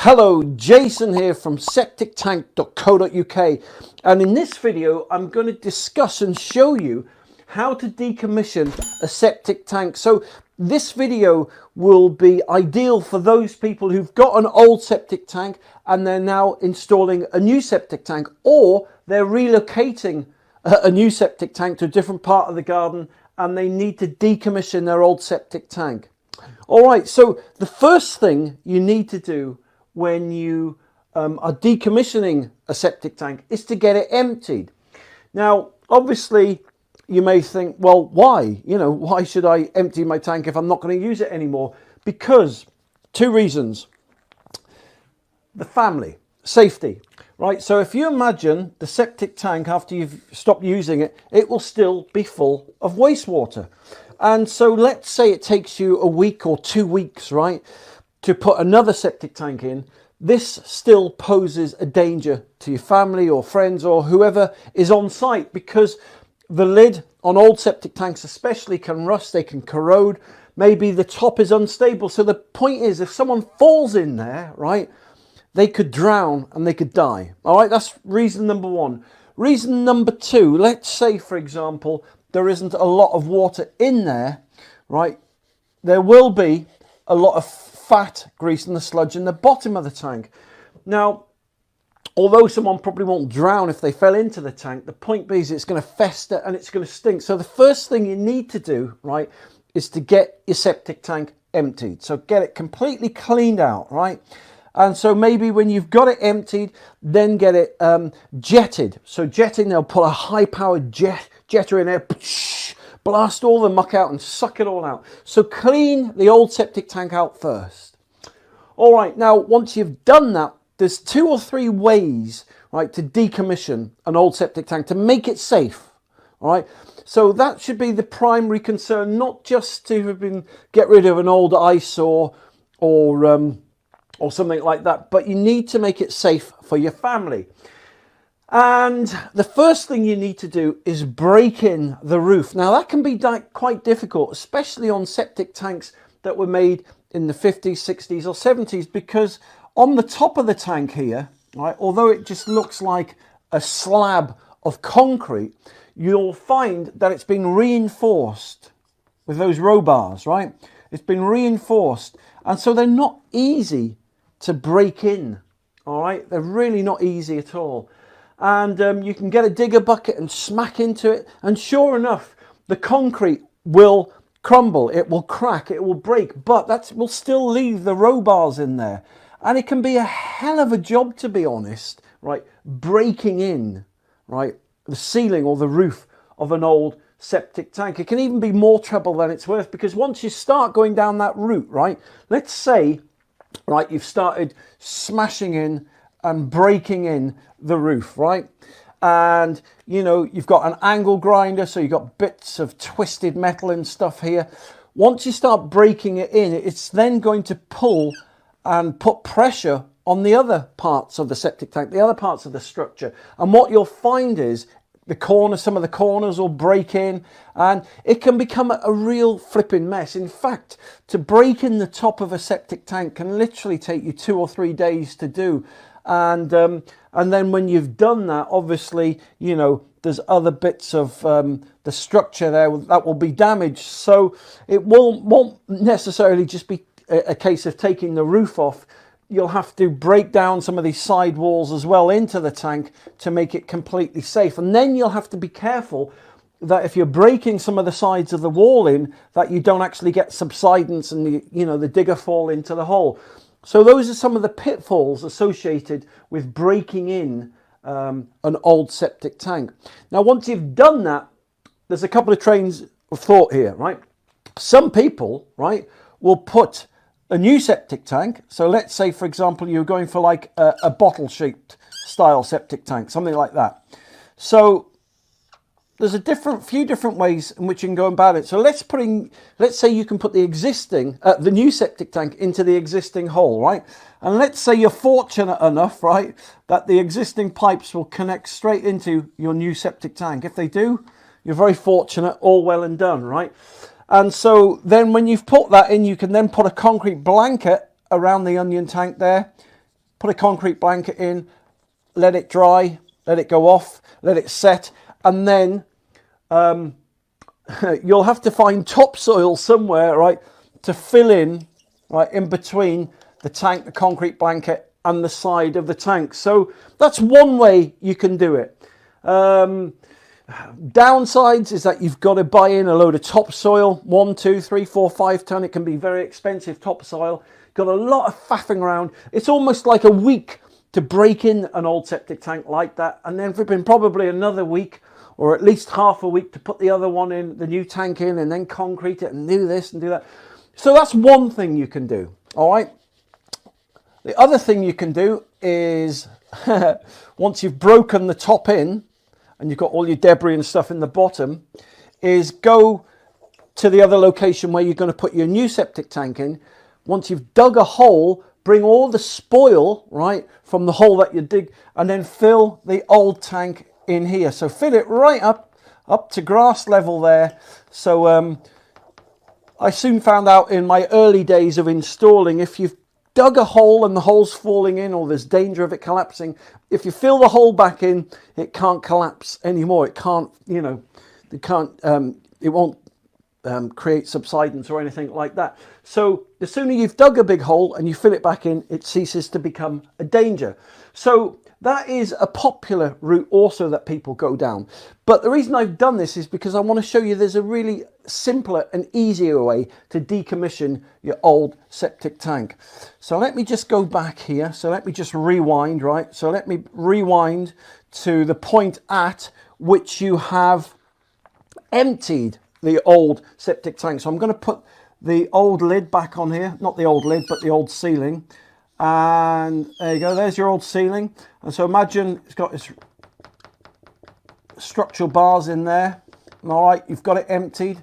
Hello, Jason here from septictank.co.uk, and in this video I'm going to discuss and show you how to decommission a septic tank. So this video will be ideal for those people who've got an old septic tank and they're now installing a new septic tank, or they're relocating a new septic tank to a different part of the garden and they need to decommission their old septic tank. Alright, so the first thing you need to do when you are decommissioning a septic tank is to get it emptied. Now, obviously, you may think, well, why? Why should I empty my tank if I'm not going to use it anymore? Because two reasons. The family, safety, right? So if you imagine the septic tank after you've stopped using it, it will still be full of wastewater. And so let's say it takes you a week or 2 weeks, right, to put another septic tank in. This still poses a danger to your family or friends or whoever is on site, because the lid on old septic tanks especially can rust, they can corrode, maybe the top is unstable. So the point is, if someone falls in there, right, they could drown and they could die. All right, that's reason number one. Reason number two, let's say, for example, there isn't a lot of water in there, right? There will be a lot of fat, grease and the sludge in the bottom of the tank. Now, although someone probably won't drown if they fell into the tank, the point is it's going to fester and it's going to stink. So the first thing you need to do, right, is to get your septic tank emptied. So get it completely cleaned out, right? And so maybe when you've got it emptied, then get it jetted. So jetting, they'll put a high-powered jetter in there, blast all the muck out and suck it all out. So clean the old septic tank out first. All right, now once you've done that, there's 2 or 3 ways, right, to decommission an old septic tank to make it safe. All right, so that should be the primary concern, not just to get rid of an old eyesore or something like that, but you need to make it safe for your family. And the first thing you need to do is break in the roof. Now that can be quite difficult, especially on septic tanks that were made in the 50s, 60s or 70s, because on the top of the tank here, right, although it just looks like a slab of concrete, you'll find that it's been reinforced with those row bars, right? It's been reinforced, and so they're not easy to break in. All right, they're really not easy at all. And you can get a digger bucket and smack into it, and sure enough, the concrete will crumble, it will crack, it will break, but that will still leave the row bars in there. And it can be a hell of a job, to be honest, right, breaking in, right, the ceiling or the roof of an old septic tank. It can even be more trouble than it's worth, because once you start going down that route, right, let's say, right, you've started smashing in and breaking in the roof, right? And you've got an angle grinder, so you've got bits of twisted metal and stuff here. Once you start breaking it in, it's then going to pull and put pressure on the other parts of the septic tank, the other parts of the structure. And what you'll find is some of the corners will break in, and it can become a real flipping mess. In fact, to break in the top of a septic tank can literally take you 2 or 3 days to do. And then when you've done that, obviously, there's other bits of the structure there that will be damaged. So it won't necessarily just be a case of taking the roof off. You'll have to break down some of these side walls as well into the tank to make it completely safe. And then you'll have to be careful that if you're breaking some of the sides of the wall in, that you don't actually get subsidence and the digger fall into the hole. So those are some of the pitfalls associated with breaking in an old septic tank. Now, once you've done that, there's a couple of trains of thought here, right? Some people, right, will put a new septic tank. So let's say, for example, you're going for like a bottle-shaped style septic tank, something like that. So there's a few different ways in which you can go about it. So let's say you can put the new septic tank into the existing hole, right? And let's say you're fortunate enough, right, that the existing pipes will connect straight into your new septic tank. If they do, you're very fortunate, all well and done, right? And so then when you've put that in, you can then put a concrete blanket around the onion tank there, put a concrete blanket in, let it dry, let it go off, let it set, and then you'll have to find topsoil somewhere, right, to fill in, right, in between the tank, the concrete blanket, and the side of the tank. So that's one way you can do it. Downsides is that you've got to buy in a load of topsoil, 1, 2, 3, 4, 5 ton. It can be very expensive topsoil. Got a lot of faffing around. It's almost like a week to break in an old septic tank like that, and then flipping probably another week or at least half a week to put the other one in, the new tank in, and then concrete it and do this and do that. So that's one thing you can do. All right. The other thing you can do is once you've broken the top in and you've got all your debris and stuff in the bottom, is go to the other location where you're going to put your new septic tank in. Once you've dug a hole, bring all the spoil, right, from the hole that you dig, and then fill the old tank in here. So fill it right up to grass level there. So I soon found out in my early days of installing, if you've dug a hole and the hole's falling in, or there's danger of it collapsing, if you fill the hole back in, it can't collapse anymore. It can't, you know, it won't create subsidence or anything like that. So the sooner you've dug a big hole and you fill it back in, it ceases to become a danger. So that is a popular route also that people go down. But the reason I've done this is because I want to show you there's a really simpler and easier way to decommission your old septic tank. So let me just go back here. So let me just rewind, right? So let me rewind to the point at which you have emptied the old septic tank. So I'm going to put the old lid back on here, not the old lid, but the old ceiling. And there you go, there's your old ceiling. And so imagine it's got this structural bars in there. All right, you've got it emptied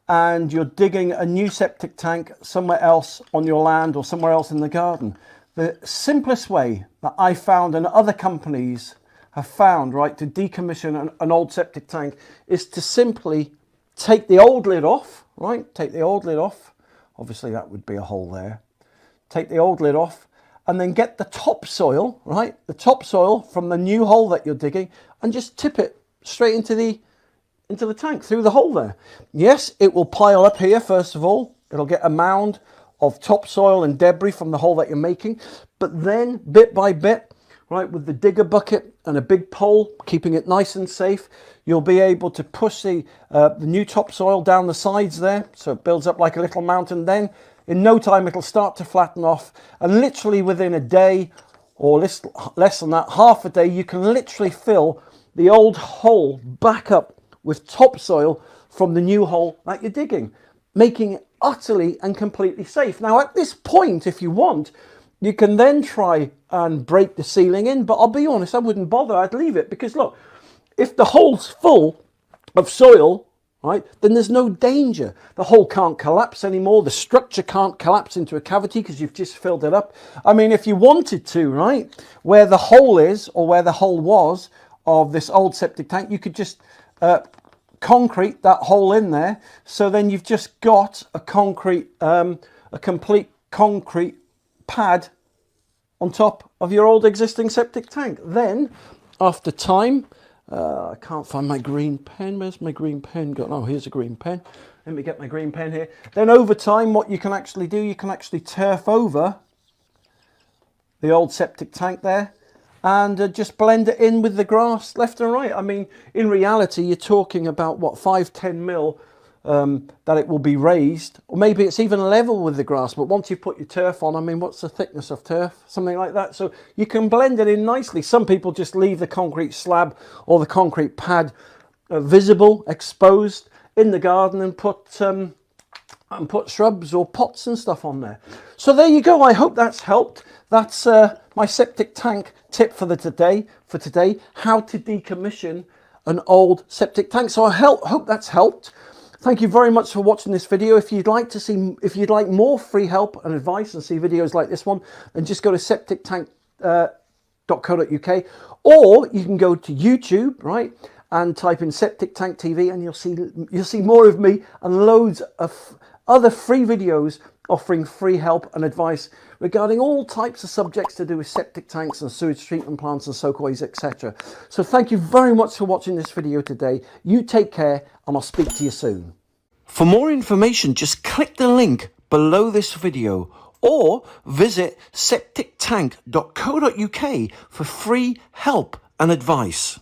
and you're digging a new septic tank somewhere else on your land or somewhere else in the garden. The simplest way that I found and other companies have found, right, to decommission an old septic tank is to simply take the old lid off, right? Take the old lid off. Obviously that would be a hole there. Take the old lid off and then get the topsoil, right? The topsoil from the new hole that you're digging and just tip it straight into the tank through the hole there. Yes, it will pile up here first of all. It'll get a mound of topsoil and debris from the hole that you're making. But then bit by bit, right, with the digger bucket and a big pole, keeping it nice and safe, you'll be able to push the new topsoil down the sides there. So it builds up like a little mountain. Then in no time, it'll start to flatten off. And literally within a day or less than that, half a day, you can literally fill the old hole back up with topsoil from the new hole that you're digging, making it utterly and completely safe. Now, at this point, if you want, you can then try and break the ceiling in. But I'll be honest, I wouldn't bother. I'd leave it because, look, if the hole's full of soil, right, then there's no danger. The hole can't collapse anymore. The structure can't collapse into a cavity because you've just filled it up. I mean, if you wanted to, right, where the hole is or where the hole was of this old septic tank, you could just concrete that hole in there. So then you've just got a complete concrete pad on top of your old existing septic tank. Then, after time, I can't find my green pen. Where's my green pen gone? Oh, here's a green pen. Let me get my green pen here. Then over time, what you can actually do, you can actually turf over the old septic tank there and just blend it in with the grass left and right. I mean, in reality, you're talking about, what, 5-10 mil that it will be raised, or maybe it's even level with the grass. But once you put your turf on, I mean, what's the thickness of turf? Something like that. So you can blend it in nicely. Some people just leave the concrete slab or the concrete pad visible, exposed in the garden, and put shrubs or pots and stuff on there. So there you go. I hope that's helped. That's my septic tank tip for today. How to decommission an old septic tank. So I hope that's helped. Thank you very much for watching this video. If you'd like more free help and advice and see videos like this one, then just go to septictank.co.uk, or you can go to YouTube, right, and type in Septic Tank TV, and you'll see more of me and loads of other free videos offering free help and advice regarding all types of subjects to do with septic tanks and sewage treatment plants and soakways, etc. So thank you very much for watching this video today. You take care, and I'll speak to you soon. For more information, just click the link below this video or visit septictank.co.uk for free help and advice.